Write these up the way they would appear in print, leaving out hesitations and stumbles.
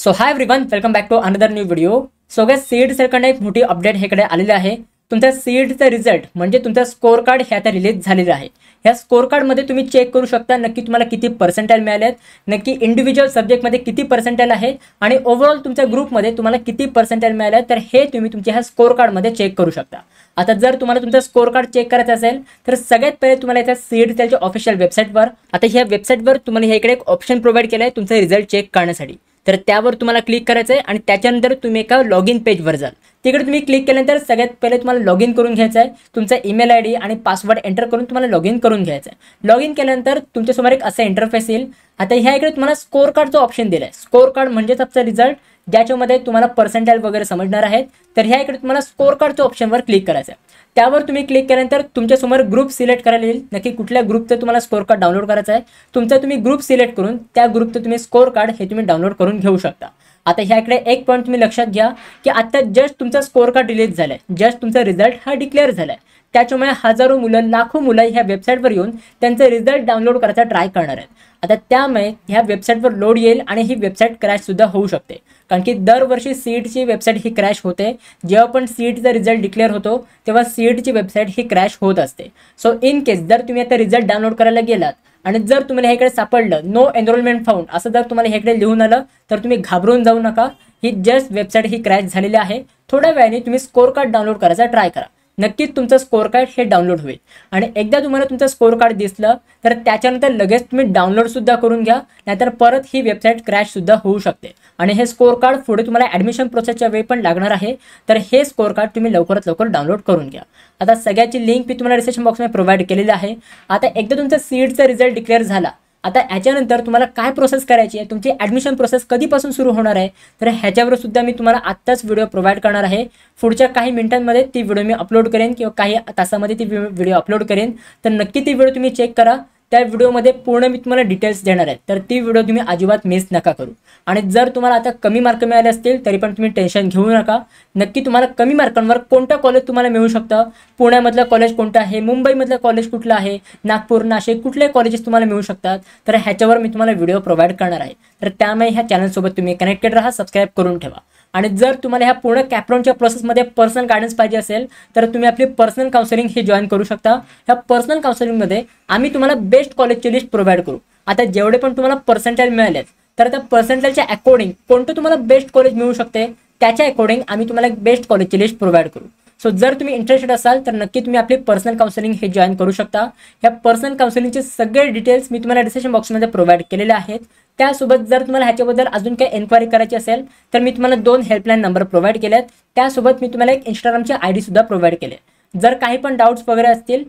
So hi everyone, welcome back to another new video. So guys, CEAT सेलकडे एक मोठी update हेकडे आलेली आहे. तुमच्या सीईटचा रिझल्ट म्हणजे तुमचा स्कोर कार्ड हे आता रिलीज झालेलं आहे. ह्या स्कोर कार्डमध्ये तुम्ही चेक करू शकता नक्की तुम्हाला किती पर्सेंटाइल मिळाले आहेत, नक्की इंडिव्हिज्युअल सब्जेक्टमध्ये किती पर्सेंटाइल आहे आणि ओव्हरऑल तुमच्या ग्रुपमध्ये तुम्हाला किती पर्सेंटाइल मिळाले आहेत, तर हे तुम्ही तुमच्या ह्या स्कोर कार्डमध्ये चेक करू शकता. आता जर तुम्हाला तुमचा स्कोर कार्ड चेक करायचं असेल तर सगळ्यात पहिले तुम्हाला याच्या सीईट सेलच्या ऑफिशियल वेबसाईटवर, आता ह्या वेबसाईटवर तुम्हाला ह्या इकडे एक ऑप्शन प्रोव्हाइड केलं आहे तुमचा रिझल्ट चेक करण्यासाठी. तर त्यावर तुम्हाला क्लिक करायचं आहे आणि त्याच्यानंतर तुम्ही एका लॉग इन पेजवर जाल. तिकडे तुम्ही क्लिक केल्यानंतर सगळ्यात पहिले तुम्हाला लॉग इन करून घ्यायचं आहे. तुमचा ईमेल आयडी आणि पासवर्ड एंटर करून तुम्हाला लॉग इन करून घ्यायचं आहे. लॉग इन केल्यानंतर तुमच्यासमोर एक असा इंटरफेस येईल. आता ह्या इकडे तुम्हाला स्कोर कार्डचा ऑप्शन दिला आहे. स्कोर कार्ड म्हणजेच आपला रिझल्ट ज्याच्यामध्ये तुम्हाला पर्सेंटाइल वगैरे समजणार आहेत. तर ह्या इकडे तुम्हाला स्कोर कार्डच्या ऑप्शनवर क्लिक करायचं आहे. त्यावर तुम्ही क्लिक केल्यानंतर तुमच्यासमोर ग्रुप सिलेक्ट करायला येईल. नक्की कुठल्या ग्रुपचं तुम्हाला स्कोर कार्ड डाउनलोड करायचं आहे. तुमचा तुम्ही ग्रुप सिलेक्ट करून त्या ग्रुपचं तुम्ही स्कोर कार्ड हे तुम्ही डाउनलोड करून घेऊ शकता. आता ह्या इकडे एक पॉईंट तुम्ही लक्षात घ्या की आता जस्ट तुमचा स्कोर कार्ड रिलीज झालाय, जस्ट तुमचा रिझल्ट हा डिक्लेअर झालाय. त्याच्यामुळे हजारो मुलं, लाखो मुलं ह्या वेबसाईटवर येऊन त्यांचा रिझल्ट डाउनलोड करायचा ट्राय करणार आहेत. आता त्यामुळे ह्या वेबसाईटवर लोड येईल आणि ही वेबसाईट क्रॅश सुद्धा होऊ शकते. कारण की दरवर्षी सीईटची वेबसाईट ही क्रॅश होते. जेव्हा पण सीईटचा रिझल्ट डिक्लेअर होतो तेव्हा सीईटची वेबसाईट ही क्रॅश होत असते. सो इन केस जर तुम्ही आता रिझल्ट डाउनलोड करायला गेलात आणि जर तुम्हाला ह्याकडे सापडलं नो एनरोलमेंट फाउंड असं जर तुम्हाला ह्याकडे लिहून आलं तर तुम्ही घाबरून जाऊ नका. ही जस्ट वेबसाईट ही क्रॅश झालेली आहे. थोड्या वेळाने तुम्ही स्कोर कार्ड डाउनलोड करायचा ट्राय करा. नक्कीच तुमचं स्कोर कार्ड हे डाउनलोड होईल आणि एकदा तुम्हाला तुमचं स्कोर कार्ड दिसलं तर त्याच्यानंतर लगेच तुम्ही डाउनलोड सुद्धा करून घ्या, नाहीतर परत ही वेबसाईट क्रॅश सुद्धा होऊ शकते. आणि हे स्कोर कार्ड पुढे तुम्हाला ॲडमिशन प्रोसेसच्या वेळी पण लागणार आहे. तर हे स्कोर कार्ड तुम्ही लवकरात लवकर डाउनलोड करून घ्या. आता सगळ्याची लिंक मी तुम्हाला डिस्क्रिप्शन बॉक्समध्ये प्रोव्हाइड केलेली आहे. आता एकदा तुमचा सीईटचा रिझल्ट डिक्लेअर झाला, आता याच्यानंतर तुम्हाला काय प्रोसेस करायची आहे, तुमची ॲडमिशन प्रोसेस कधीपासून सुरू होणार आहे, तर ह्याच्यावर सुद्धा मी तुम्हाला आत्ताच व्हिडिओ प्रोव्हाइड करणार आहे. पुढच्या काही मिनिटांमध्ये ती व्हिडिओ मी अपलोड करेन किंवा काही तासामध्ये ती व्हिडिओ अपलोड करेन. तर नक्की ती व्हिडिओ तुम्ही चेक करा. त्या व्हिडिओमध्ये पूर्ण मी तुम्हाला डिटेल्स देणार आहे. तर ती व्हिडिओ तुम्ही अजिबात मिस नका करू. आणि जर तुम्हाला आता कमी मार्क मिळाले असतील तरी पण तुम्ही टेन्शन घेऊ नका. नक्की तुम्हाला कमी मार्कांवर कोणतं कॉलेज तुम्हाला मिळू शकतं, पुण्यामधलं कॉलेज कोणतं आहे, मुंबईमधलं कॉलेज कुठलं आहे, नागपूर, नाशिक कुठले कॉलेजेस तुम्हाला मिळू शकतात, तर ह्याच्यावर मी तुम्हाला व्हिडिओ प्रोव्हाइड करणार आहे. तर त्यामुळे ह्या चॅनलसोबत तुम्ही कनेक्टेड राहा, सबस्क्राईब करून ठेवा. आणि जर तुम्हाला ह्या पूर्ण कॅपराऊंडच्या प्रोसेसमध्ये पर्सनल गायडन्स पाहिजे असेल तर तुम्ही आपली पर्सनल काउन्सिलिंग ही जॉईन करू शकता. ह्या पर्सनल काउन्सिलिंगमध्ये आम्ही तुम्हाला बेस्ट कॉलेजची लिस्ट प्रोव्हाइड करू. आता जेवढे पण तुम्हाला पर्सेंटाइल मिळालेत तर त्या पर्सेंटाइलच्या अकॉर्डिंग कोणतं तुम्हाला बेस्ट कॉलेज मिळू शकते त्याच्या अकॉर्डिंग आम्ही तुम्हाला एक बेस्ट कॉलेजची लिस्ट प्रोव्हाइड करू. सो जर तुम्ही इंटरेस्टेड असाल तर नक्की तुम्ही आपली पर्सनल काउन्सिलिंग हे जॉईन करू शकता. ह्या पर्सनल काउन्सिलिंगचे सगळे डिटेल्स मी तुम्हाला डिस्क्रिप्शन बॉक्समध्ये प्रोव्हाइड केलेले आहेत. त्यासोबत जर तुम्हाला ह्याच्याबद्दल अजून काही एन्क्वायरी करायची असेल तर मी तुम्हाला 2 हेल्पलाईन नंबर प्रोव्हाइड केले आहेत. त्यासोबत मी तुम्हाला एक इंस्टाग्रामची ID सुद्धा प्रोव्हाइड केले. जर काही पण डाऊट्स वगैरे असतील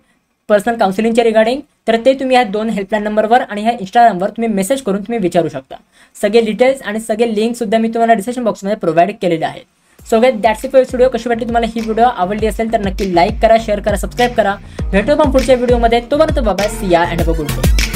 पर्सनल काउन्सिलिंगच्या रिगार्डिंग तर ते तुम्ही ह्या 2 हेल्पलाईन नंबरवर आणि ह्या इंस्टाग्रामवर तुम्ही मेसेज करून तुम्ही विचारू शकता. सगळे डिटेल्स आणि सगळे लिंक सुद्धा मी तुम्हाला डिस्क्रिप्शन बॉक्समध्ये प्रोव्हाइड केलेले आहेत. So guys, that's it for video. कशी वाटली तुम्हाला ही व्हिडिओ? आवडली असेल तर नक्की लाईक करा, शेअर करा, सबस्क्राईब करा. भेटू पण पुढच्या व्हिडिओमध्ये. तोपर्यंत बाय, सी या and have a good day.